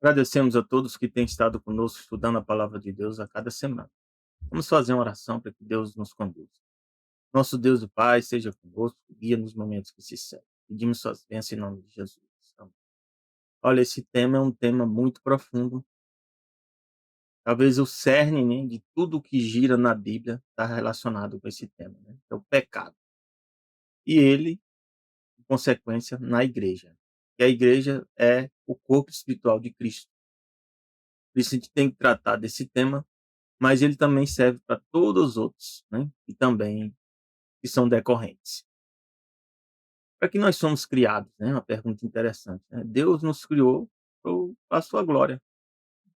Agradecemos a todos que têm estado conosco estudando a palavra de Deus a cada semana. Vamos fazer uma oração para que Deus nos conduza. Nosso Deus e Pai, seja conosco, guia nos momentos que se seguem. Pedimos suas bênçãos em nome de Jesus. Amém. Olha, esse tema é um tema muito profundo. Talvez o cerne, né, de tudo que gira na Bíblia está relacionado com esse tema, né? É o pecado. E ele, em consequência, na igreja. E a igreja é o corpo espiritual de Cristo. Por isso a gente tem que tratar desse tema, mas ele também serve para todos os outros, né, e também que são decorrentes. Para que nós somos criados, né, uma pergunta interessante, né. Deus nos criou para a sua glória.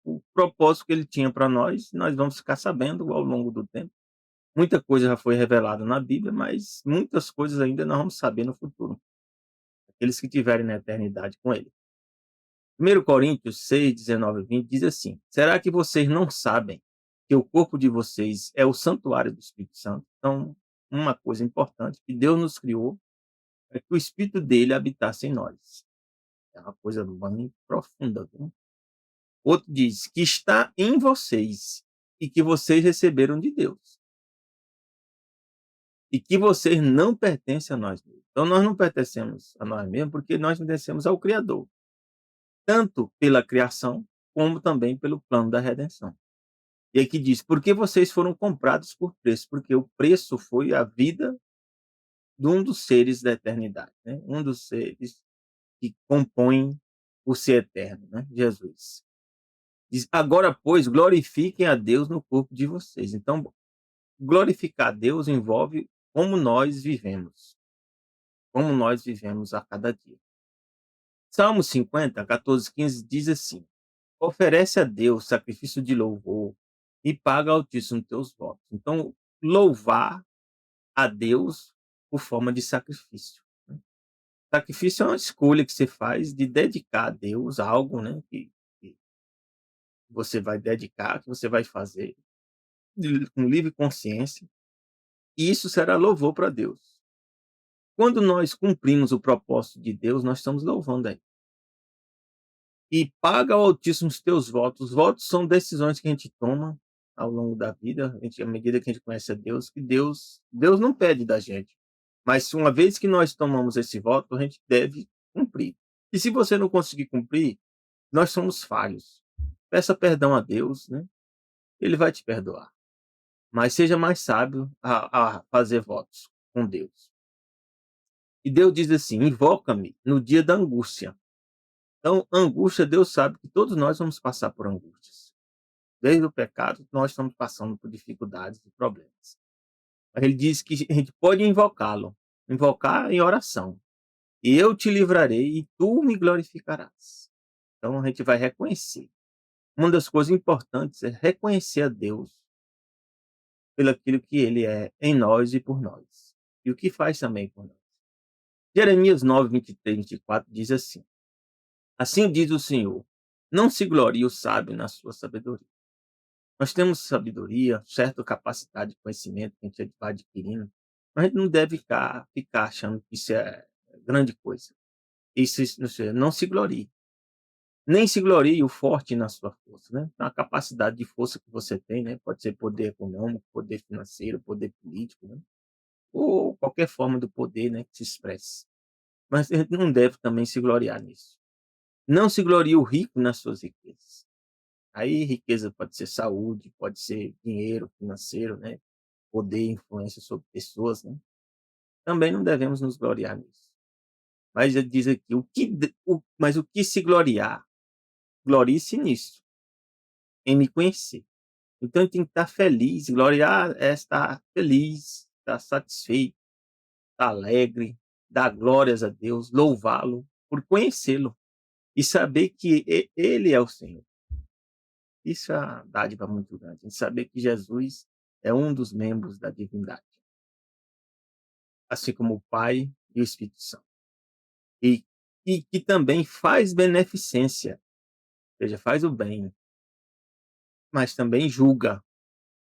O propósito que ele tinha para nós vamos ficar sabendo ao longo do tempo. Muita coisa já foi revelada na Bíblia, mas muitas coisas ainda nós vamos saber no futuro, aqueles que tiverem na eternidade com ele. 1 Coríntios 6, 19 e 20 diz assim: será que vocês não sabem que o corpo de vocês é o santuário do Espírito Santo? Então, uma coisa importante que Deus nos criou é que o Espírito dele habitasse em nós. É uma coisa bem profunda. Viu? Outro diz que está em vocês e que vocês receberam de Deus e que vocês não pertencem a nós mesmos. Então, nós não pertencemos a nós mesmos porque nós pertencemos ao Criador, tanto pela criação como também pelo plano da redenção. E aí que diz: porque vocês foram comprados por preço, porque o preço foi a vida de um dos seres da eternidade, né? Um dos seres que compõem o ser eterno, né? Jesus. Diz: agora, pois, glorifiquem a Deus no corpo de vocês. Então, glorificar a Deus envolve como nós vivemos a cada dia. Salmo 50, 14, 15 diz assim: oferece a Deus sacrifício de louvor e paga altíssimo teus votos. Então, louvar a Deus por forma de sacrifício, né. Sacrifício é uma escolha que você faz de dedicar a Deus algo, né, que você vai dedicar, que você vai fazer com livre consciência, e isso será louvor para Deus. Quando nós cumprimos o propósito de Deus, nós estamos louvando a ele. E paga ao Altíssimo os teus votos. Os votos são decisões que a gente toma ao longo da vida, à medida que a gente conhece a Deus, que Deus não pede da gente. Mas uma vez que nós tomamos esse voto, a gente deve cumprir. E se você não conseguir cumprir, nós somos falhos. Peça perdão a Deus, né? Ele vai te perdoar. Mas seja mais sábio a fazer votos com Deus. E Deus diz assim: invoca-me no dia da angústia. Então, angústia, Deus sabe que todos nós vamos passar por angústias. Desde o pecado, nós estamos passando por dificuldades e problemas. Mas ele diz que a gente pode invocá-lo, invocar em oração. E eu te livrarei e tu me glorificarás. Então a gente vai reconhecer. Uma das coisas importantes é reconhecer a Deus pelo aquilo que ele é em nós e por nós. E o que faz também por nós. Jeremias 9, 23, 24 diz assim: assim diz o Senhor, não se glorie o sábio na sua sabedoria. Nós temos sabedoria, certa capacidade de conhecimento que a gente vai adquirindo, mas a gente não deve ficar achando que isso é grande coisa. Isso não se glorie. Nem se glorie o forte na sua força, né? Na capacidade de força que você tem, né? Pode ser poder econômico, poder financeiro, poder político, né? Ou qualquer forma do poder, né, que se expresse. Mas a gente não deve também se gloriar nisso. Não se glorie o rico nas suas riquezas. Aí riqueza pode ser saúde, pode ser dinheiro, financeiro, né? Poder, influência sobre pessoas, né? Também não devemos nos gloriar nisso. Mas ele diz aqui, mas o que se gloriar, glorie-se nisso, em me conhecer. Então, ele tem que estar feliz. Gloriar é estar feliz, estar satisfeito, estar alegre, dar glórias a Deus, louvá-lo por conhecê-lo e saber que ele é o Senhor. Isso é uma dádiva muito grande, de saber que Jesus é um dos membros da divindade, assim como o Pai e o Espírito Santo. E, e que também faz beneficência, ou seja, faz o bem, mas também julga,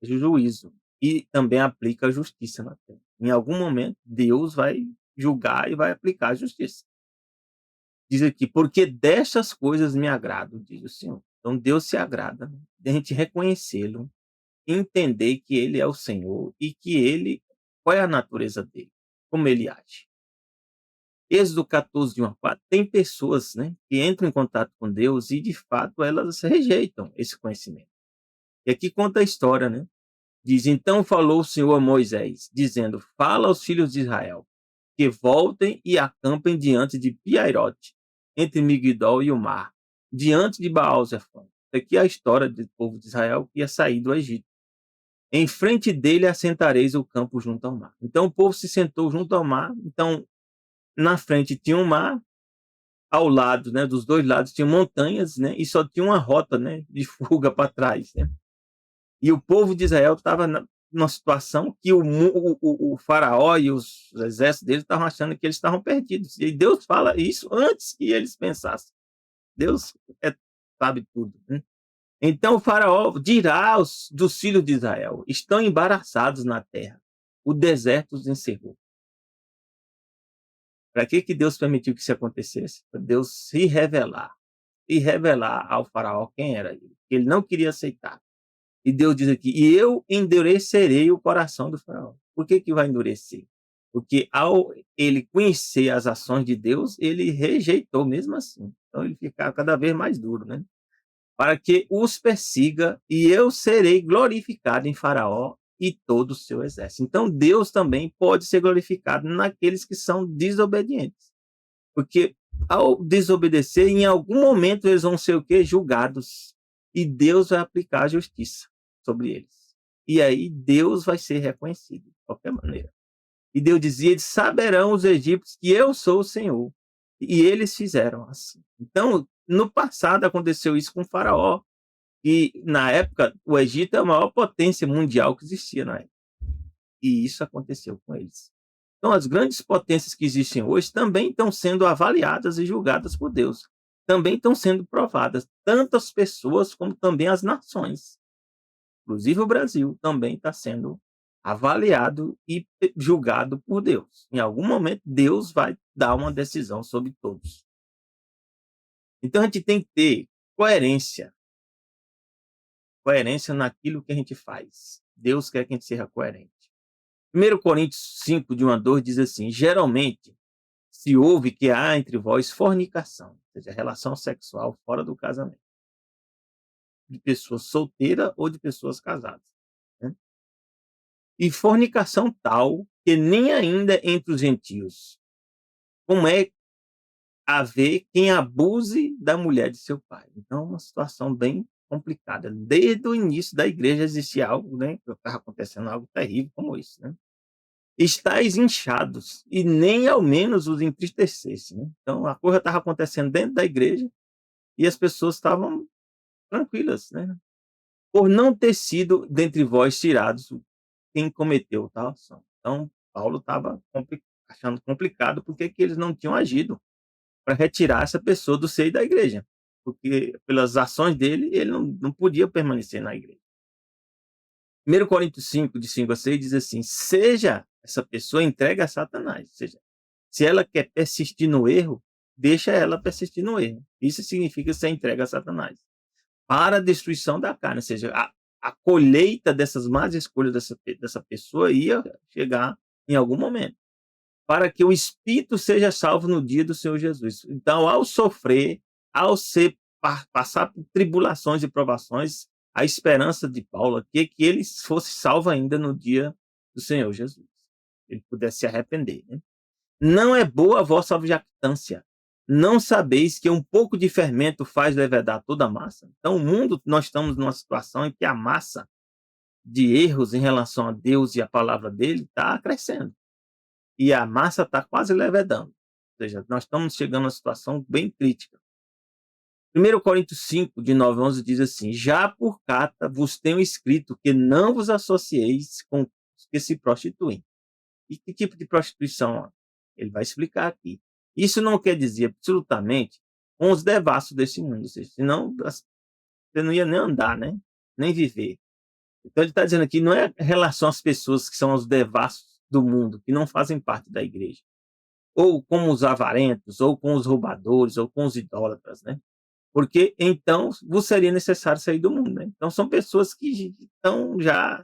juízo, e também aplica a justiça na terra. Em algum momento, Deus vai julgar e vai aplicar a justiça. Diz aqui: "Porque destas coisas me agrado", diz o Senhor. Então Deus se agrada, né, de a gente reconhecê-lo, entender que ele é o Senhor e que ele qual é a natureza dele, como ele age. Êxodo 14, de 1 a 4, tem pessoas, né, que entram em contato com Deus e, de fato, elas rejeitam esse conhecimento. E aqui conta a história, né? Diz: "Então falou o Senhor a Moisés, dizendo: Fala aos filhos de Israel, que voltem e acampem diante de Piairote, entre Migdol e o mar, diante de Baal-Zefon." Aqui é a história do povo de Israel que ia sair do Egito. "Em frente dele assentareis o campo junto ao mar." Então o povo se sentou junto ao mar. Então, na frente tinha um mar, ao lado, né, dos dois lados tinham montanhas, né, e só tinha uma rota, né, de fuga para trás, né. E o povo de Israel estava numa situação que o faraó e os exércitos dele estavam achando que eles estavam perdidos. E Deus fala isso antes que eles pensassem. Deus sabe tudo, né? Então o faraó dirá dos filhos de Israel: "Estão embaraçados na terra, o deserto os encerrou." Para que Deus permitiu que isso acontecesse? Para Deus se revelar e revelar ao faraó quem era ele. Ele não queria aceitar. E Deus diz aqui: "E eu endurecerei o coração do faraó." Por que vai endurecer? Porque ao ele conhecer as ações de Deus, ele rejeitou mesmo assim. Então ele fica cada vez mais duro, né? "Para que os persiga, e eu serei glorificado em Faraó e todo o seu exército." Então Deus também pode ser glorificado naqueles que são desobedientes. Porque ao desobedecer, em algum momento eles vão ser o quê? Julgados. E Deus vai aplicar a justiça sobre eles. E aí Deus vai ser reconhecido, de qualquer maneira. E Deus dizia: "Eles saberão os egípcios que eu sou o Senhor." E eles fizeram assim. Então, no passado aconteceu isso com o faraó, e na época o Egito é a maior potência mundial que existia na época. E isso aconteceu com eles. Então, as grandes potências que existem hoje também estão sendo avaliadas e julgadas por Deus. Também estão sendo provadas, tanto as pessoas como também as nações. Inclusive o Brasil também está sendo avaliado e julgado por Deus. Em algum momento, Deus vai dar uma decisão sobre todos. Então, a gente tem que ter coerência. Coerência naquilo que a gente faz. Deus quer que a gente seja coerente. 1 Coríntios 5, de 1 a 2, diz assim: "Geralmente se ouve que há entre vós fornicação", ou seja, relação sexual fora do casamento, de pessoas solteiras ou de pessoas casadas, né? "E fornicação tal que nem ainda entre os gentios, como é haver quem abuse da mulher de seu pai." Então, uma situação bem complicada. Desde o início da igreja existia algo, né, que estava acontecendo algo terrível como isso, né? "Estais inchados, e nem ao menos os entristecesse", né? Então a coisa estava acontecendo dentro da igreja e as pessoas estavam tranquilas, né? "Por não ter sido dentre vós tirados quem cometeu tal ação." Então Paulo estava achando complicado porque que eles não tinham agido para retirar essa pessoa do seio da igreja, porque pelas ações dele ele não podia permanecer na igreja. 1 Coríntios 5, de 5 a 6, diz assim: "Seja essa pessoa entregue a Satanás." Ou seja, se ela quer persistir no erro, deixa ela persistir no erro. Isso significa ser entregue a Satanás, para a destruição da carne. Ou seja, a colheita dessas más escolhas dessa pessoa ia chegar em algum momento, para que o espírito seja salvo no dia do Senhor Jesus. Então, ao sofrer, ao ser passar por tribulações e provações, a esperança de Paulo aqui é que ele fosse salvo ainda no dia do Senhor Jesus. Ele pudesse se arrepender, né? "Não é boa a vossa jactância. Não sabeis que um pouco de fermento faz levedar toda a massa?" Então, o mundo, nós estamos numa situação em que a massa de erros em relação a Deus e a palavra dele está crescendo. E a massa está quase levedando. Ou seja, nós estamos chegando a uma situação bem crítica. 1 Coríntios 5, de 9 a 11, diz assim: "Já por carta vos tenho escrito que não vos associeis com os que se prostituem." E que tipo de prostituição? Ele vai explicar aqui. Isso não quer dizer absolutamente com os devassos desse mundo, ou seja, senão você não ia nem andar, né? Nem viver. Então ele está dizendo aqui, não é em relação às pessoas que são os devassos do mundo, que não fazem parte da igreja. ou com os avarentos, ou com os roubadores, ou com os idólatras, né? Porque então vos seria necessário sair do mundo, né? Então são pessoas que estão já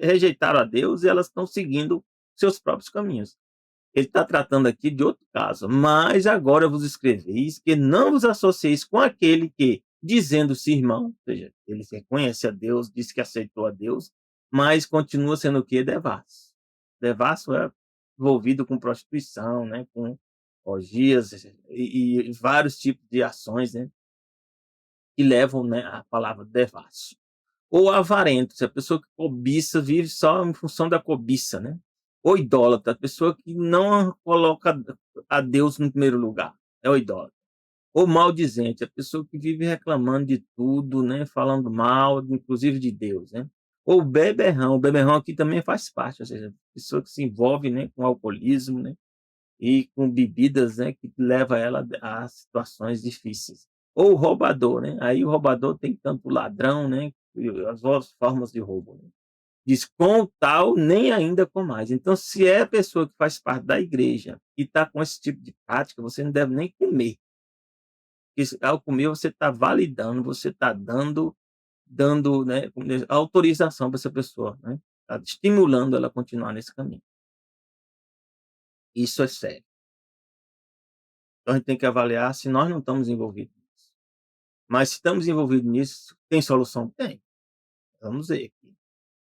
rejeitaram a Deus e elas estão seguindo seus próprios caminhos. Ele está tratando aqui de outro caso. Mas agora vos escreveis que não vos associeis com aquele que, dizendo-se irmão, ou seja, ele reconhece a Deus, diz que aceitou a Deus, mas continua sendo o quê? Devasso. Devasso é envolvido com prostituição, né? Com orgias e vários tipos de ações, né? Que levam, né, a palavra devasso. Ou avarento, se a pessoa que cobiça vive só em função da cobiça, né? Ou idólatra, a pessoa que não coloca a Deus no primeiro lugar, é o idólatra. Ou maldizente, a pessoa que vive reclamando de tudo, né? Falando mal, inclusive de Deus, né? Ou beberrão, o beberrão aqui também faz parte, ou seja, a pessoa que se envolve, né, com alcoolismo, né? E com bebidas, né, que leva ela a situações difíceis. Ou roubador, né? Aí o roubador tem tanto ladrão, né, e as outras formas de roubo, né? Diz: "Com tal, nem ainda com mais". Então, se é a pessoa que faz parte da igreja e está com esse tipo de prática, você não deve nem comer. Porque ao comer você está validando, você está dando, né, como diz, autorização para essa pessoa, né? Está estimulando ela a continuar nesse caminho. Isso é sério. Então a gente tem que avaliar se nós não estamos envolvidos nisso. Mas se estamos envolvidos nisso, tem solução? Tem. Vamos ver aqui.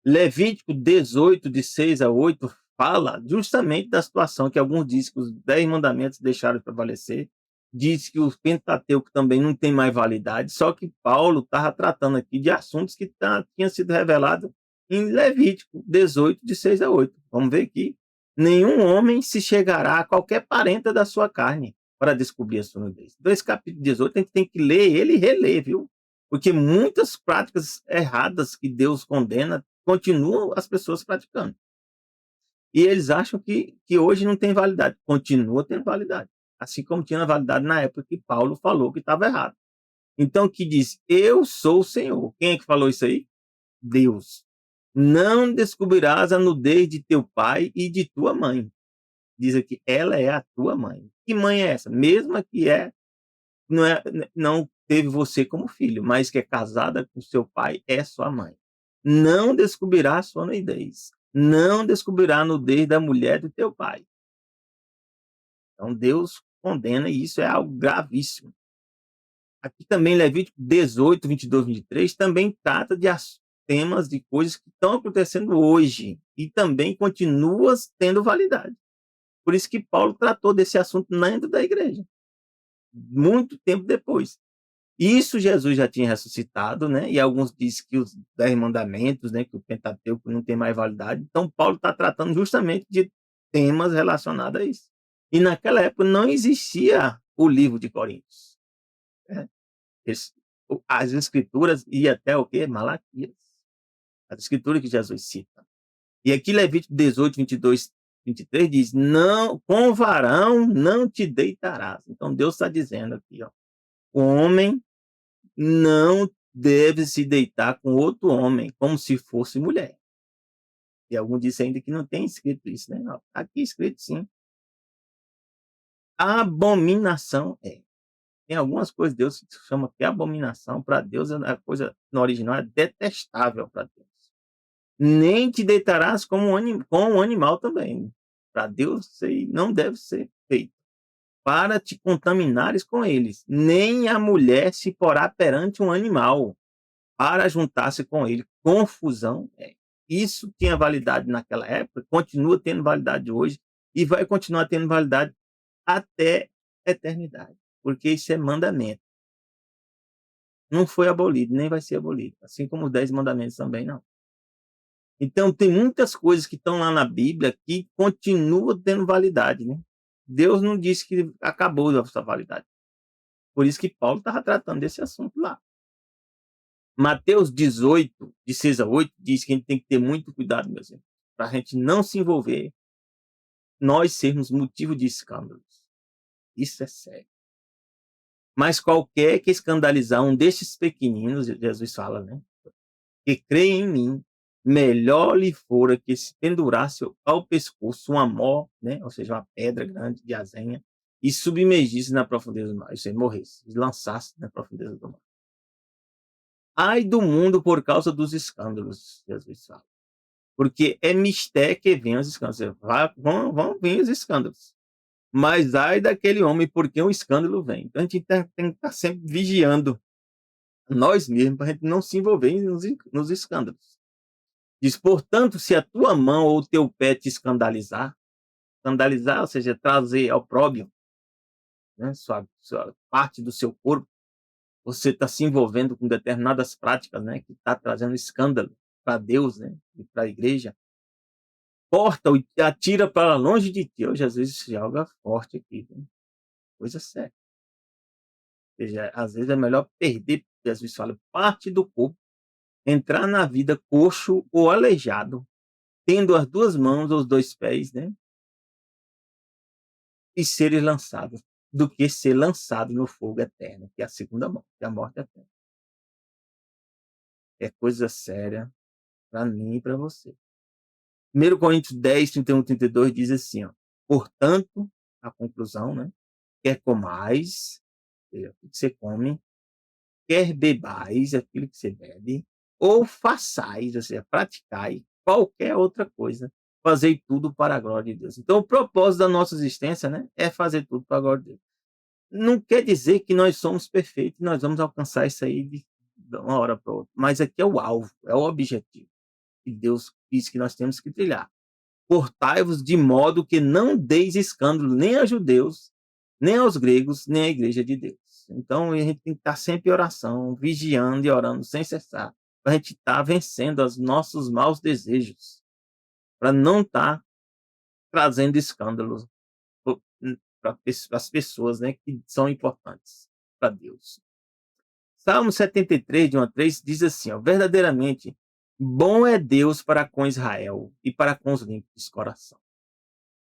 Levítico 18, de 6 a 8, fala justamente da situação que alguns dizem que os 10 mandamentos deixaram de prevalecer, diz que o Pentateuco também não tem mais validade, só que Paulo estava tratando aqui de assuntos que tinham sido revelados em Levítico 18, de 6 a 8. Vamos ver aqui. Nenhum homem se chegará a qualquer parenta da sua carne para descobrir a sua nudez. Então, esse capítulo 18, a gente tem que ler ele e reler, viu? Porque muitas práticas erradas que Deus condena continuam as pessoas praticando. E eles acham que hoje não tem validade. Continua tendo validade. Assim como tinha validade na época que Paulo falou que estava errado. Então, que diz: "Eu sou o Senhor". Quem é que falou isso aí? Deus. "Não descobrirás a nudez de teu pai e de tua mãe". Diz aqui: ela é a tua mãe. Que mãe é essa? Mesma que não teve você como filho, mas que é casada com seu pai, é sua mãe. Não descobrirá a sua nudez. Não descobrirá a nudez da mulher do teu pai. Então Deus condena e isso é algo gravíssimo. Aqui também Levítico 18, 22, 23 também trata de temas de coisas que estão acontecendo hoje e também continua tendo validade. Por isso que Paulo tratou desse assunto dentro da igreja, muito tempo depois. Isso Jesus já tinha ressuscitado, né? E alguns dizem que os 10 mandamentos, né? Que o Pentateuco não tem mais validade. Então, Paulo está tratando justamente de temas relacionados a isso. E naquela época não existia o livro de Coríntios, né? As escrituras e até o quê? Malaquias. As escrituras que Jesus cita. E aqui Levítico 18, 22, 23 diz: "Não, com varão não te deitarás". Então Deus está dizendo aqui, ó, o homem não deve se deitar com outro homem, como se fosse mulher. E alguns dizem ainda que não tem escrito isso, né? Não, tá aqui escrito sim. Abominação é. Tem algumas coisas Deus que chama que abominação, para Deus a coisa no original é detestável para Deus. Nem te deitarás com um animal também. Para Deus isso aí não deve ser feito. Para te contaminares com eles. Nem a mulher se porá perante um animal para juntar-se com ele. Confusão é. Isso tinha validade naquela época, continua tendo validade hoje e vai continuar tendo validade até a eternidade, porque isso é mandamento. Não foi abolido, nem vai ser abolido, assim como os 10 mandamentos também não. Então tem muitas coisas que estão lá na Bíblia que continuam tendo validade, né? Deus não disse que acabou a sua validade. Por isso que Paulo estava tratando desse assunto lá. Mateus 18, de 6 a 8, diz que a gente tem que ter muito cuidado, meus irmãos, para a gente não se envolver, nós sermos motivo de escândalos. Isso é sério. Mas qualquer que escandalizar um destes pequeninos, Jesus fala, né? Que creem em mim, melhor lhe fora que se pendurasse ao pescoço uma mó, né, ou seja, uma pedra grande de azenha, e submergisse na profundeza do mar, ou seja, morresse, e lançasse na profundeza do mar. Ai do mundo por causa dos escândalos, Jesus fala. Porque é mistério que vem os escândalos. Vão vir os escândalos. Mas ai daquele homem, porque o escândalo vem. Então a gente tem que estar sempre vigiando nós mesmos para a gente não se envolver nos escândalos. Diz, portanto, se a tua mão ou o teu pé te escandalizar, ou seja, trazer opróbrio, né, sua parte do seu corpo, você está se envolvendo com determinadas práticas, né, que está trazendo escândalo para Deus, né, e para a igreja, corta-o e atira para longe de ti. Hoje, às vezes, se joga forte aqui, né? Coisa séria. Ou seja, às vezes é melhor perder, Jesus fala, parte do corpo, entrar na vida coxo ou aleijado, tendo as duas mãos ou os dois pés, né? E seres lançados, do que ser lançado no fogo eterno, que é a segunda morte, que é a morte eterna. É coisa séria para mim e para você. 1 Coríntios 10, 31, 32 diz assim, ó, portanto, a conclusão, né? Quer comais, aquilo que você come, quer bebais, aquilo que você bebe, ou façais, ou seja, praticai qualquer outra coisa, fazei tudo para a glória de Deus. Então, o propósito da nossa existência, né, é fazer tudo para a glória de Deus. Não quer dizer que nós somos perfeitos, nós vamos alcançar isso aí de uma hora para outra, mas aqui é o alvo, é o objetivo que Deus diz que nós temos que trilhar. Portai-vos de modo que não deis escândalo nem a judeus, nem aos gregos, nem à igreja de Deus. Então, a gente tem que estar sempre em oração, vigiando e orando sem cessar, para a gente estar vencendo os nossos maus desejos, para não estar trazendo escândalos para as pessoas, né, que são importantes para Deus. Salmo 73, de 1 a 3, diz assim, ó, verdadeiramente, bom é Deus para com Israel e para com os limpos de coração.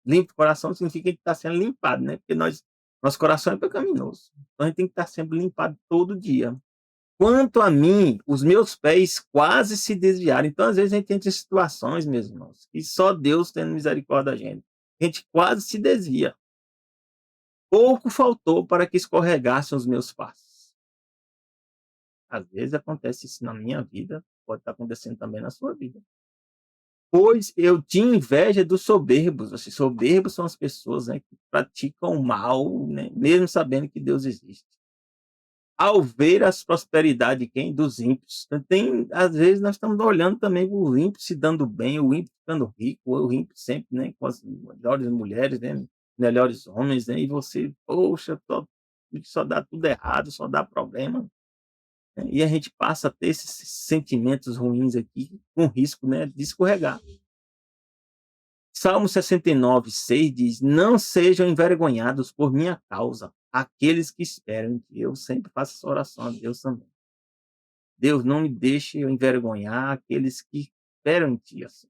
Limpo de coração significa que a gente está sendo limpado, né? Porque nosso coração é pecaminoso. Então a gente tem que estar sempre limpado todo dia. Quanto a mim, os meus pés quase se desviaram. Então, às vezes, a gente entra em situações, meus irmãos, que só Deus tendo misericórdia da gente. A gente quase se desvia. Pouco faltou para que escorregassem os meus passos. Às vezes acontece isso na minha vida, pode estar acontecendo também na sua vida. Pois eu tinha inveja dos soberbos. Assim, soberbos são as pessoas, né, que praticam o mal, né, mesmo sabendo que Deus existe. Ao ver as prosperidades de quem? Dos ímpios. Então, às vezes nós estamos olhando também o ímpio se dando bem, o ímpio ficando rico, o ímpio sempre, né, com as melhores mulheres, né, melhores homens, né, e você, poxa, só dá tudo errado, só dá problema. Né, e a gente passa a ter esses sentimentos ruins aqui, com risco, né, de escorregar. Salmo 69, 6 diz, não sejam envergonhados por minha causa, aqueles que esperam. Eu sempre faço essa oração a Deus também. Deus, não me deixe eu envergonhar aqueles que esperam em ti, assim.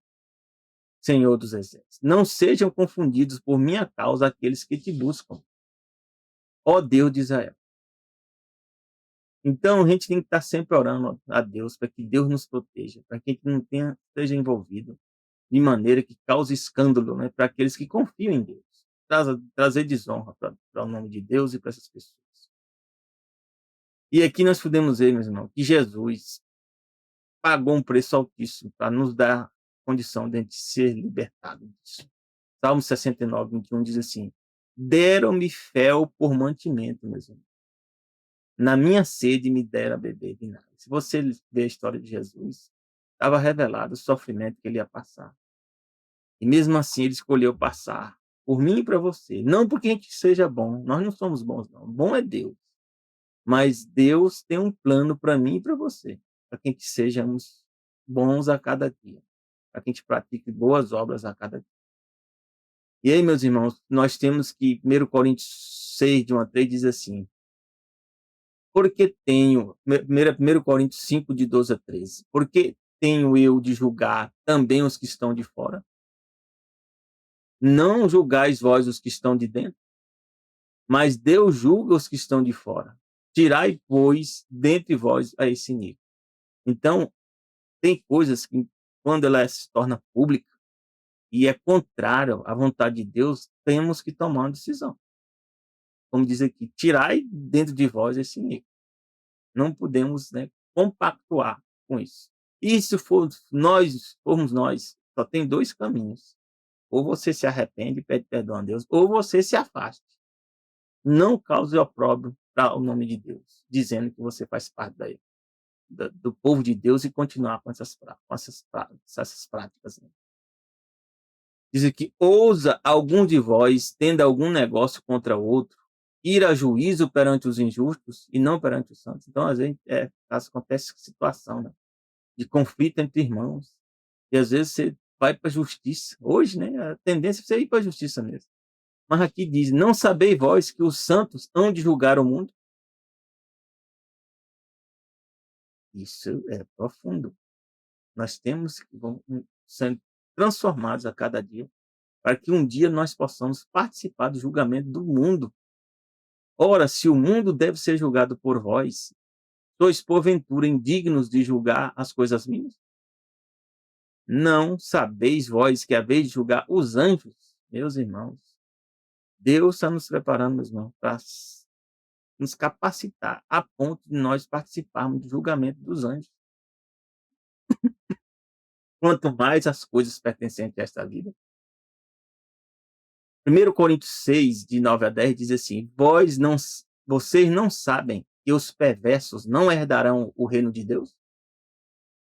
Senhor dos exércitos. Não sejam confundidos por minha causa aqueles que te buscam. Ó Deus de Israel. Então, a gente tem que estar sempre orando a Deus para que Deus nos proteja, para que a gente não esteja envolvido de maneira que cause escândalo, né, para aqueles que confiam em Deus. Trazer desonra para o nome de Deus e para essas pessoas. E aqui nós podemos ver, meus irmãos, que Jesus pagou um preço altíssimo para nos dar condição de a gente ser libertado disso. Salmo 69, 21 diz assim, deram-me fel por mantimento, meus irmãos. Na minha sede me deram a beber vinagre. Se você ver a história de Jesus, estava revelado o sofrimento que ele ia passar. E mesmo assim ele escolheu passar por mim e para você. Não porque a gente seja bom, nós não somos bons não. Bom é Deus. Mas Deus tem um plano para mim e para você, para que a gente sejamos bons a cada dia, para que a gente pratique boas obras a cada dia. E aí, meus irmãos, nós temos que 1 Coríntios 6, de 1 a 3 diz assim, porque tenho, 1 Coríntios 5, de 12 a 13, porque tenho eu de julgar também os que estão de fora? Não julgais vós os que estão de dentro, mas Deus julga os que estão de fora. Tirai, pois, dentre vós a esse nível. Então, tem coisas que quando ela se torna pública e é contrária à vontade de Deus, temos que tomar uma decisão. Como diz aqui: "Tirai dentro de vós esse iníquo". Não podemos, né, compactuar com isso. E se formos nós, só tem 2 caminhos: ou você se arrepende e pede perdão a Deus, ou você se afaste. Não cause opróbrio para o nome de Deus, dizendo que você faz parte do povo de Deus e continuar com essas práticas, né. Diz aqui: "Ousa algum de vós, tendo algum negócio contra outro, ir a juízo perante os injustos e não perante os santos?" Então, às vezes, acontece situação, né, de conflito entre irmãos, e às vezes você vai para a justiça. Hoje, né, a tendência é você ir para a justiça mesmo. Mas aqui diz: "Não sabeis vós que os santos hão de julgar o mundo?" Isso é profundo. Nós temos que sendo transformados a cada dia, para que um dia nós possamos participar do julgamento do mundo. Ora, se o mundo deve ser julgado por vós, sois porventura indignos de julgar as coisas mínimas? Não sabeis vós que haveis de julgar os anjos? Meus irmãos, Deus está nos preparando, meus irmãos, para nos capacitar a ponto de nós participarmos do julgamento dos anjos. Quanto mais as coisas pertencentes a esta vida. 1 Coríntios 6, de 9 a 10, diz assim: vocês não sabem que os perversos não herdarão o reino de Deus?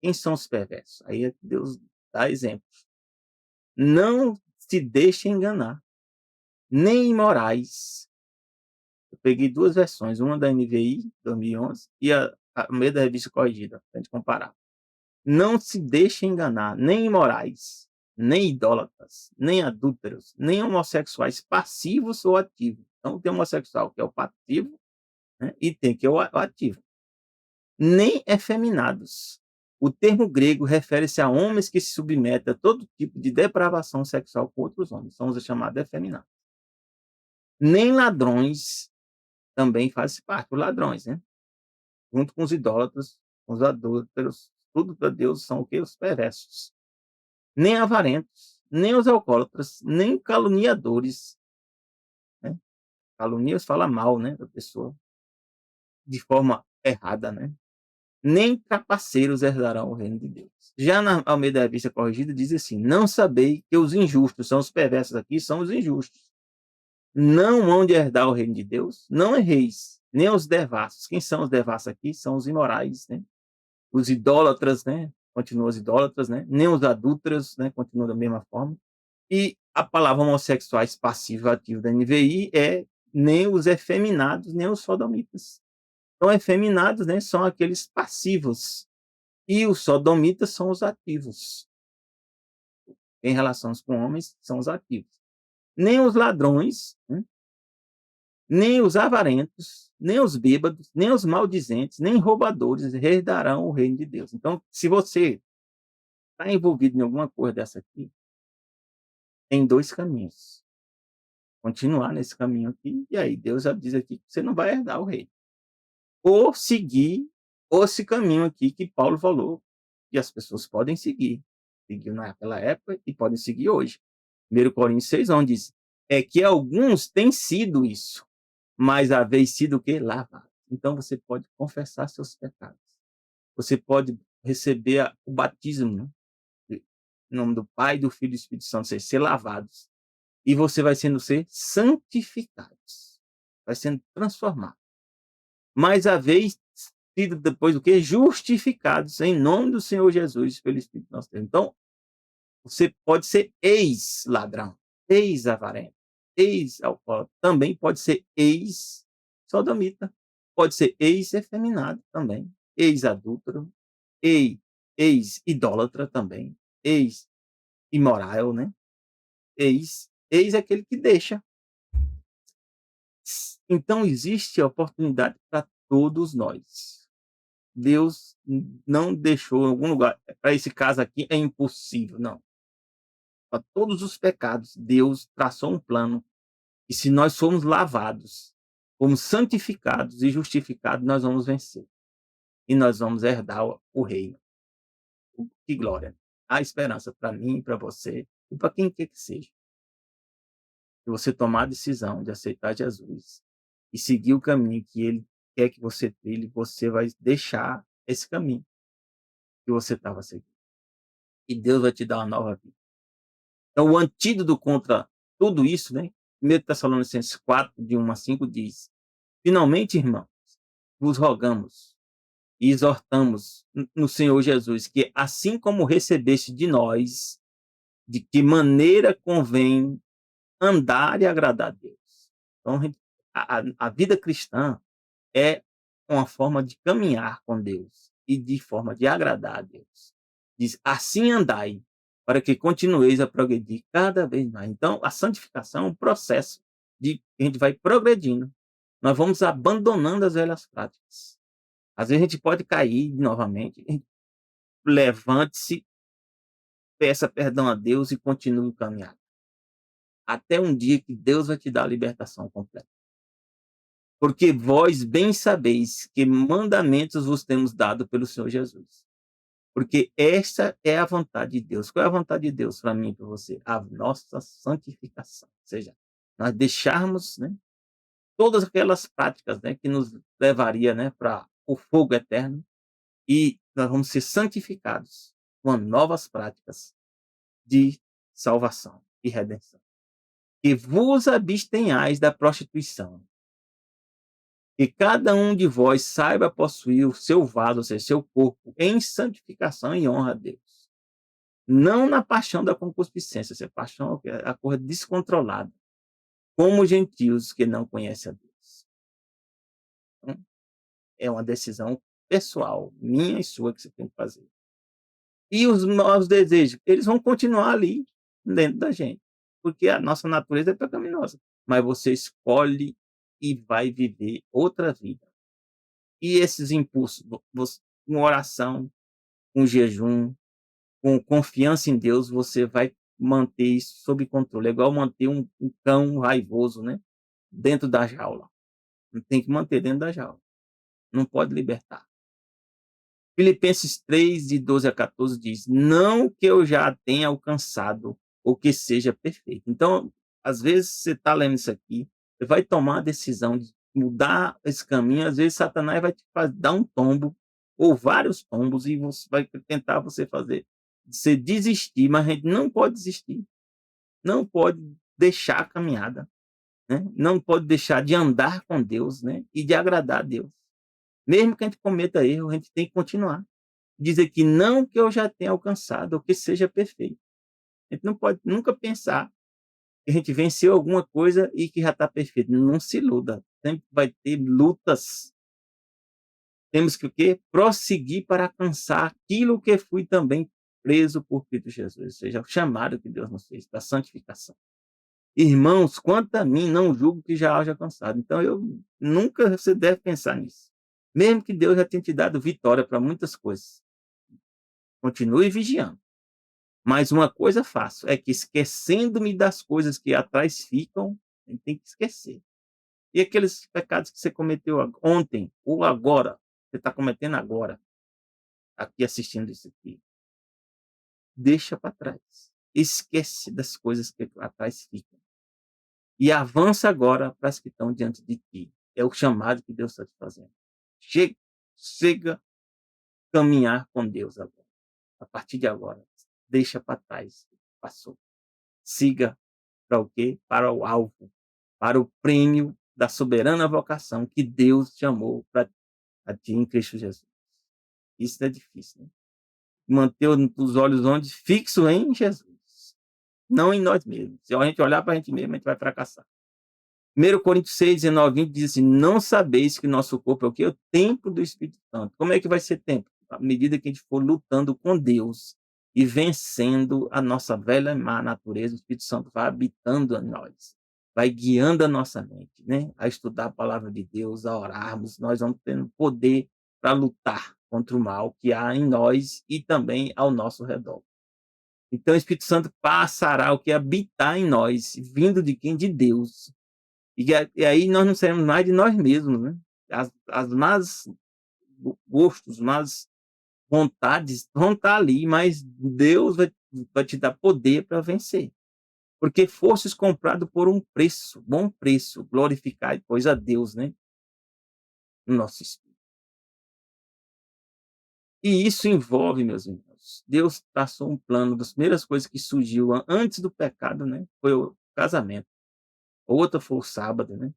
Quem são os perversos? Aí Deus dá exemplos. Não se deixem enganar, nem imorais. Eu peguei 2 versões, uma da NVI 2011 e a meio da Revista Corrigida, para a gente comparar. Não se deixem enganar, nem imorais, nem idólatras, nem adúlteros, nem homossexuais passivos ou ativos. Então tem homossexual que é o passivo, né, e tem que é o ativo. Nem efeminados. O termo grego refere-se a homens que se submetem a todo tipo de depravação sexual com outros homens. São os chamados efeminados. Nem ladrões, também faz parte os ladrões, né? Junto com os idólatras, com os adúlteros, tudo para Deus são o que? Os perversos. Nem avarentos, nem os alcoólatras, nem caluniadores, né? Calunias fala mal, né, da pessoa, de forma errada, né? Nem trapaceiros herdarão o reino de Deus. Já na Almeida Revista Corrigida diz assim: não sabei que os injustos, são os perversos aqui, são os injustos, não hão de herdar o reino de Deus? Não erreis, nem os devassos. Quem são os devassos aqui? São os imorais, né? Os idólatras, né? Continuam os idólatras, né? Nem os adúlteros, né? Continuam da mesma forma. E a palavra homossexuais passivo ativo da NVI é nem os efeminados, nem os sodomitas. Então, efeminados, né, são aqueles passivos, e os sodomitas são os ativos. Em relações com homens, são os ativos. Nem os ladrões, né, nem os avarentos, nem os bêbados, nem os maldizentes, nem roubadores herdarão o reino de Deus. Então, se você está envolvido em alguma coisa dessa aqui, tem 2 caminhos. Continuar nesse caminho aqui, e aí Deus já diz aqui que você não vai herdar o reino. Ou seguir esse caminho aqui que Paulo falou, que as pessoas podem seguir. Seguiu naquela época e podem seguir hoje. 1 Coríntios 6, onde diz: é que alguns têm sido isso, mas haveis sido o quê? Lavados. Então você pode confessar seus pecados. Você pode receber o batismo, né? Em nome do Pai, do Filho e do Espírito Santo, ser lavados. E você vai ser santificados. Vai sendo transformado. Mas haveis sido depois do que? Justificados em nome do Senhor Jesus pelo Espírito nosso Deus. Então, você pode ser ex-ladrão, ex-avarento, ex-alcoólatra, também pode ser ex-sodomita, pode ser ex-efeminado também, ex-adúltero, ex-idólatra também, ex-imoral, né? Ex é aquele que deixa. Então existe a oportunidade para todos nós. Deus não deixou em algum lugar, para esse caso aqui é impossível, não. Para todos os pecados, Deus traçou um plano, e se nós formos lavados, formos santificados e justificados, nós vamos vencer. E nós vamos herdar o reino. Que glória! há esperança para mim, para você e para quem quer que seja. Se você tomar a decisão de aceitar Jesus e seguir o caminho que ele quer que você trilhe, você vai deixar esse caminho que você estava seguindo. E Deus vai te dar uma nova vida. Então, o antídoto contra tudo isso, né? 1 Tessalonicenses 4, de 1 a 5, diz: finalmente, irmãos, vos rogamos e exortamos no Senhor Jesus que, assim como recebeste de nós, de que maneira convém andar e agradar a Deus. Então, a vida cristã é uma forma de caminhar com Deus e de forma de agradar a Deus. Diz: assim andai, para que continueis a progredir cada vez mais. Então, a santificação é um processo de que a gente vai progredindo. Nós vamos abandonando as velhas práticas. Às vezes a gente pode cair novamente. Levante-se, peça perdão a Deus e continue o caminhar. Até um dia que Deus vai te dar a libertação completa. Porque vós bem sabeis que mandamentos vos temos dado pelo Senhor Jesus. Porque esta é a vontade de Deus. Qual é a vontade de Deus para mim e para você? A nossa santificação. Ou seja, nós deixarmos, né, todas aquelas práticas, né, que nos levaria, né, para o fogo eterno, e nós vamos ser santificados com novas práticas de salvação e redenção. Que vos abstenhais da prostituição. Que cada um de vós saiba possuir o seu vaso, ou seja, seu corpo, em santificação e honra a Deus. Não na paixão da concupiscência, essa paixão é a coisa descontrolada, como gentios que não conhecem a Deus. Então, é uma decisão pessoal, minha e sua, que você tem que fazer. E os maus desejos, eles vão continuar ali dentro da gente, porque a nossa natureza é pecaminosa, mas você escolhe e vai viver outra vida. E esses impulsos, com oração, com jejum, com confiança em Deus, você vai manter isso sob controle. É igual manter um cão raivoso, né, dentro da jaula. Tem que manter dentro da jaula. Não pode libertar. Filipenses 3, de 12 a 14, diz: não que eu já tenha alcançado ou que seja perfeito. Então, às vezes, você está lendo isso aqui, você vai tomar a decisão de mudar esse caminho, às vezes Satanás vai te dar um tombo, ou vários tombos, e vai tentar você fazer, você desistir, mas a gente não pode desistir, não pode deixar a caminhada, né? Não pode deixar de andar com Deus, né? E de agradar a Deus. Mesmo que a gente cometa erro, a gente tem que continuar. Dizer que não que eu já tenha alcançado ou que seja perfeito. A gente não pode nunca pensar que a gente venceu alguma coisa e que já está perfeito. Não se iluda. Sempre vai ter lutas. Temos que o quê? Prosseguir para alcançar aquilo que fui também preso por Cristo Jesus. Ou seja, o chamado que Deus nos fez para a santificação. Irmãos, quanto a mim, não julgo que já haja alcançado. Então, nunca você deve pensar nisso. Mesmo que Deus já tenha te dado vitória para muitas coisas. Continue vigiando. Mas uma coisa faço, é que esquecendo-me das coisas que atrás ficam, a gente tem que esquecer. E aqueles pecados que você cometeu ontem ou agora, você está cometendo agora, aqui assistindo isso aqui, deixa para trás. Esquece das coisas que atrás ficam. E avança agora para as que estão diante de ti. É o chamado que Deus está te fazendo. Chega caminhar com Deus agora. A partir de agora, deixa para trás. Passou. Siga para o quê? Para o alvo, para o prêmio da soberana vocação que Deus chamou para a ti em Cristo Jesus. Isso é difícil, né? Manter os olhos onde? Fixo em Jesus, não em nós mesmos. Se a gente olhar para a gente mesmo, a gente vai fracassar. 1 Coríntios 6, 19, 20 diz assim: não sabeis que nosso corpo é o quê? O templo do Espírito Santo. Como é que vai ser templo? À medida que a gente for lutando com Deus e vencendo a nossa velha má natureza, o Espírito Santo vai habitando em nós, vai guiando a nossa mente, né? A estudar a palavra de Deus, a orarmos, nós vamos tendo poder para lutar contra o mal que há em nós e também ao nosso redor. Então o Espírito Santo passará o que habitar em nós, vindo de quem? De Deus. E aí nós não seremos mais de nós mesmos, né? As más gostos, más vontades vão estar ali, mas Deus vai te dar poder para vencer. Porque fostes comprado por um preço, bom preço, glorificai, pois, a Deus, né, no nosso espírito. E isso envolve, meus irmãos, Deus traçou um plano, das primeiras coisas que surgiu antes do pecado, né, foi o casamento. Outra foi o sábado, né,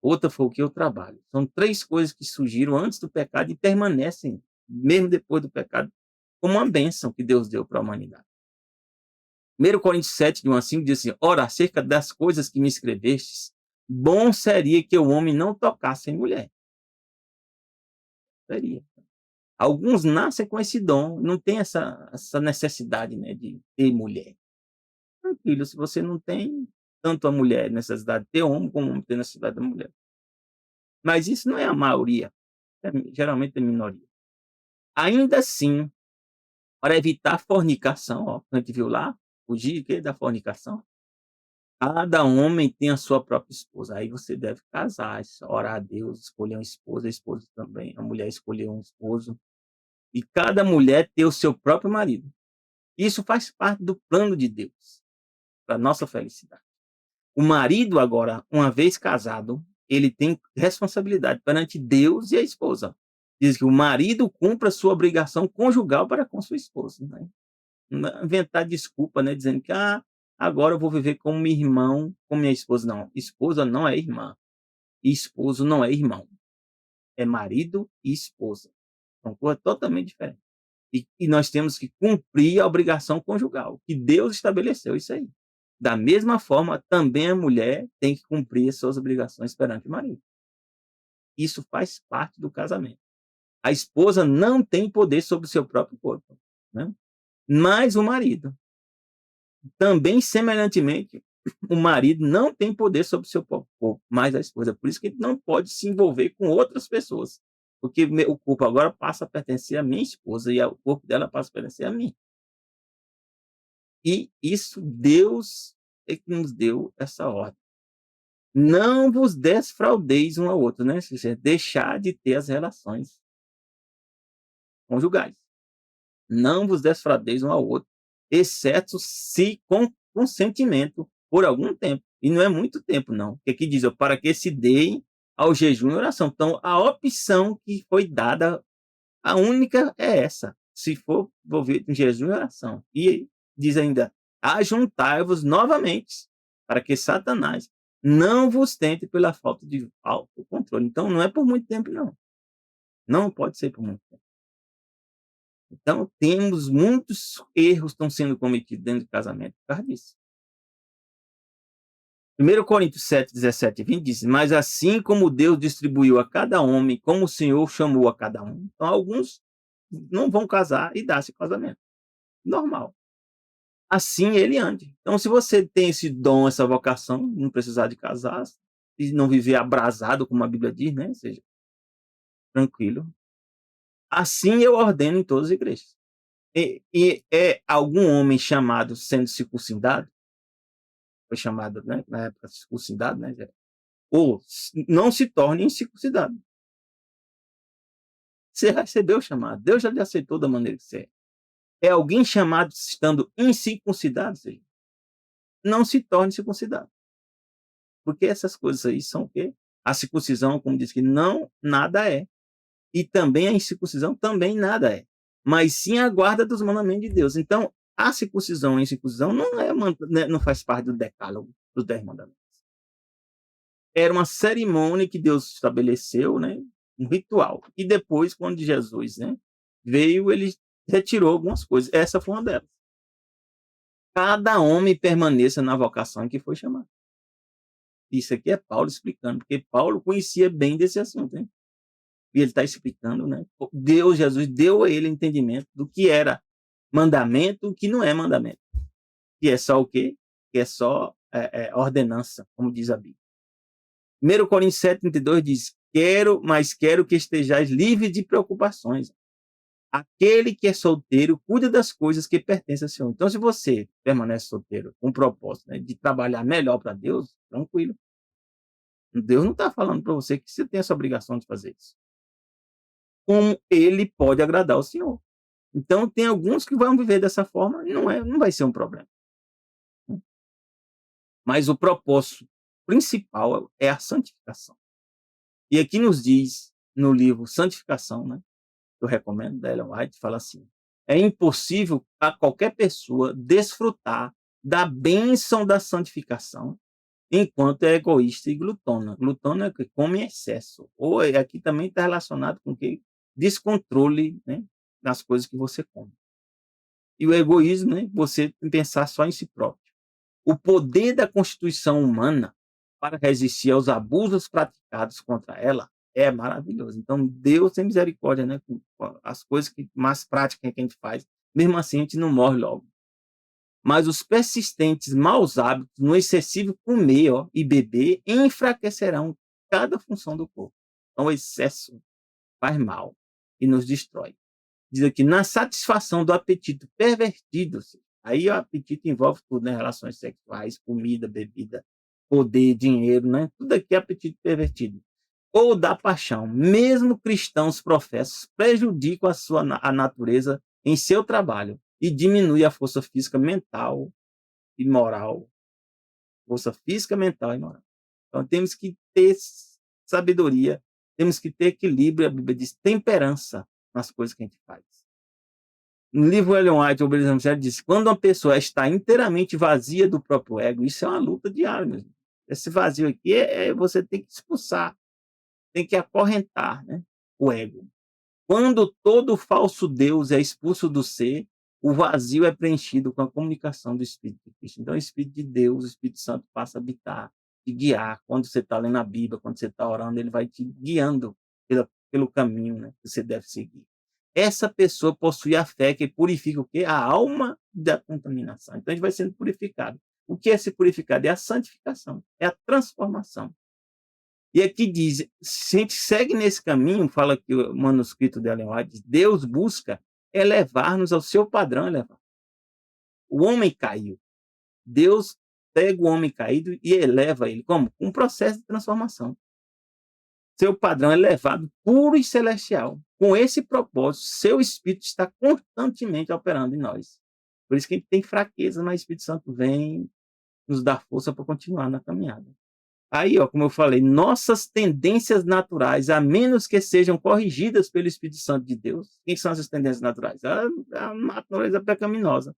outra foi o que? O trabalho. São 3 coisas que surgiram antes do pecado e permanecem, mesmo depois do pecado, como uma bênção que Deus deu para a humanidade. 1 Coríntios 7, de 1 a 5, diz assim: Ora, acerca das coisas que me escrevestes, bom seria que o homem não tocasse em mulher. Seria. Alguns nascem com esse dom, não tem essa necessidade, né, de ter mulher. Tranquilo, se você não tem, tanto a mulher necessidade de ter homem, como o homem tem necessidade da mulher. Mas isso não é a maioria, geralmente é minoria. Ainda assim, para evitar fornicação, ó, a gente viu lá, fugir quê? Da fornicação. Cada homem tem a sua própria esposa. Aí você deve casar, orar a Deus, escolher uma esposa, a esposa também, a mulher escolher um esposo. E cada mulher ter o seu próprio marido. Isso faz parte do plano de Deus, para nossa felicidade. O marido, agora, uma vez casado, ele tem responsabilidade perante Deus e a esposa. Diz que o marido cumpra a sua obrigação conjugal para com sua esposa. Né? Não inventar desculpa, né? Dizendo que agora eu vou viver como irmão com minha esposa. Não, esposa não é irmã. E esposo não é irmão. É marido e esposa. São coisas totalmente diferentes. E nós temos que cumprir a obrigação conjugal, que Deus estabeleceu isso aí. Da mesma forma, também a mulher tem que cumprir as suas obrigações perante o marido. Isso faz parte do casamento. A esposa não tem poder sobre o seu próprio corpo, né? Mas o marido. Também, semelhantemente, o marido não tem poder sobre o seu próprio corpo, mas a esposa. Por isso que ele não pode se envolver com outras pessoas. Porque o corpo agora passa a pertencer à minha esposa e o corpo dela passa a pertencer a mim. E isso Deus é que nos deu essa ordem. Não vos desfraudeis um ao outro, né? Ou seja, deixar de ter as relações conjugais. Não vos desfraudeis um ao outro, exceto se com consentimento por algum tempo. E não é muito tempo, não. Porque aqui diz, ó, para que se deem ao jejum e oração. Então, a opção que foi dada, a única é essa. Se for envolvido em jejum e oração. E diz ainda, ajuntai-vos novamente, para que Satanás não vos tente pela falta de autocontrole. Então, não é por muito tempo, não. Não pode ser por muito tempo. Então, temos muitos erros que estão sendo cometidos dentro do casamento por causa disso. 1 Coríntios 7, 17 e 20 diz: Mas assim como Deus distribuiu a cada homem, como o Senhor chamou a cada um. Então, alguns não vão casar e dá-se casamento. Normal. Assim ele ande. Então, se você tem esse dom, essa vocação, não precisar de casar, e não viver abrasado, como a Bíblia diz, né? Ou seja, tranquilo. Assim eu ordeno em todas as igrejas. E é algum homem chamado sendo circuncidado, foi chamado, né, na época circuncidado, né, ou não se torne incircuncidado. Você recebeu o chamado, Deus já lhe aceitou da maneira que você é. É alguém chamado estando incircuncidado, ou seja, não se torne circuncidado. Porque essas coisas aí são o quê? A circuncisão, como diz que não, nada é. E também a incircuncisão também nada é. Mas sim a guarda dos mandamentos de Deus. Então, a circuncisão e a incircuncisão não faz parte do decálogo dos 10 mandamentos. Era uma cerimônia que Deus estabeleceu, né? Um ritual. E depois, quando Jesus, né, veio, ele retirou algumas coisas. Essa foi uma delas. Cada homem permaneça na vocação em que foi chamado. Isso aqui é Paulo explicando, porque Paulo conhecia bem desse assunto, hein? E ele está explicando, né? Deus, Jesus, deu a ele entendimento do que era mandamento, o que não é mandamento. Que é só o quê? Que é só ordenança, como diz a Bíblia. 1 Coríntios 7,32 diz: mas quero que estejais livres de preocupações. Aquele que é solteiro cuida das coisas que pertencem ao Senhor. Então, se você permanece solteiro com o propósito, né, de trabalhar melhor para Deus, tranquilo. Deus não está falando para você que você tem essa obrigação de fazer isso. Como ele pode agradar o Senhor. Então tem alguns que vão viver dessa forma e não vai ser um problema. Mas o propósito principal é a santificação. E aqui nos diz, no livro Santificação, né, que eu recomendo, da Ellen White, fala assim: é impossível a qualquer pessoa desfrutar da bênção da santificação enquanto é egoísta e glutona. Glutona é que come em excesso. Ou aqui também está relacionado com que descontrole, né, nas coisas que você come. E o egoísmo, né, você pensar só em si próprio. O poder da constituição humana para resistir aos abusos praticados contra ela é maravilhoso. Então, Deus tem misericórdia, né, com as coisas que mais práticas que a gente faz. Mesmo assim, a gente não morre logo. Mas os persistentes maus hábitos no excessivo comer, e beber enfraquecerão cada função do corpo. Então, o excesso faz mal e nos destrói. Diz aqui, na satisfação do apetite pervertido, aí o apetite envolve tudo, né? Relações sexuais, comida, bebida, poder, dinheiro, né? Tudo aqui é apetite pervertido. Ou da paixão. Mesmo cristãos professos prejudicam a natureza em seu trabalho e diminui a força física, mental e moral. Força física, mental e moral. Então temos que ter sabedoria, temos que ter equilíbrio, a Bíblia diz temperança nas coisas que a gente faz. No livro Ellen White, o Obediência Sincera, diz: quando uma pessoa está inteiramente vazia do próprio ego, isso é uma luta diária mesmo. Esse vazio aqui você tem que expulsar, tem que acorrentar, né, o ego. Quando todo falso Deus é expulso do ser, o vazio é preenchido com a comunicação do Espírito de Cristo. Então, o Espírito de Deus, o Espírito Santo passa a habitar, te guiar. Quando você está lendo a Bíblia, quando você está orando, ele vai te guiando pelo caminho, né, que você deve seguir. Essa pessoa possui a fé que purifica o quê? A alma da contaminação. Então, a gente vai sendo purificado. O que é ser purificado? É a santificação, é a transformação. E aqui diz, se a gente segue nesse caminho, fala que o manuscrito de Ellen White diz, Deus busca elevar-nos ao seu padrão elevado. O homem caiu. Deus pega o homem caído e eleva ele. Como? Um processo de transformação. Seu padrão é elevado, puro e celestial. Com esse propósito, seu Espírito está constantemente operando em nós. Por isso que a gente tem fraqueza, mas o Espírito Santo vem nos dar força para continuar na caminhada. Aí, como eu falei, nossas tendências naturais, a menos que sejam corrigidas pelo Espírito Santo de Deus. Quem são essas tendências naturais? A natureza pecaminosa.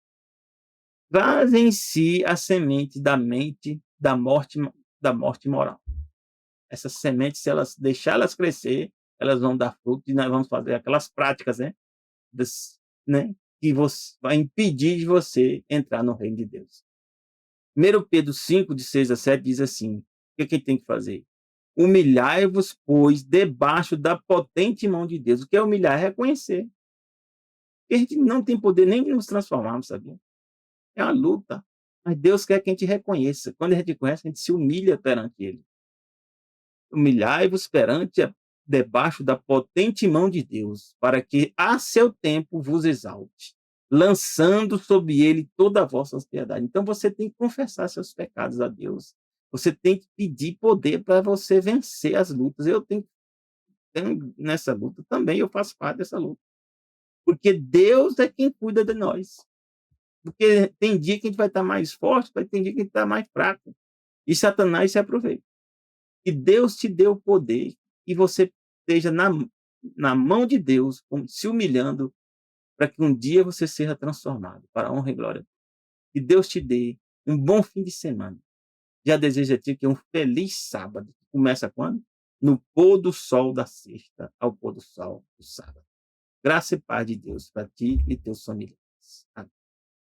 Traz em si a semente da morte moral. Essas sementes, se elas deixá-las crescer, elas vão dar fruto e nós vamos fazer aquelas práticas, né, né, que vai impedir de você entrar no reino de Deus. 1 Pedro 5, de 6 a 7, diz assim: o que a gente tem que fazer? Humilhai-vos, pois, debaixo da potente mão de Deus. O que é humilhar? É reconhecer. E a gente não tem poder nem de nos transformarmos, sabia? É uma luta. Mas Deus quer que a gente reconheça. Quando a gente reconhece, a gente se humilha perante Ele. Humilhai-vos debaixo da potente mão de Deus, para que a seu tempo vos exalte, lançando sobre ele toda a vossa piedade. Então você tem que confessar seus pecados a Deus. Você tem que pedir poder para você vencer as lutas. Eu tenho nessa luta também, eu faço parte dessa luta. Porque Deus é quem cuida de nós. Porque tem dia que a gente vai estar mais forte, tem dia que a gente está mais fraco. E Satanás se aproveita. Que Deus te deu o poder e você esteja na mão de Deus, se humilhando, para que um dia você seja transformado para a honra e glória. Que Deus te dê um bom fim de semana. Já desejo a ti que um feliz sábado. Começa quando? No pôr do sol da sexta ao pôr do sol do sábado. Graça e paz de Deus para ti e teus familiares. Amém.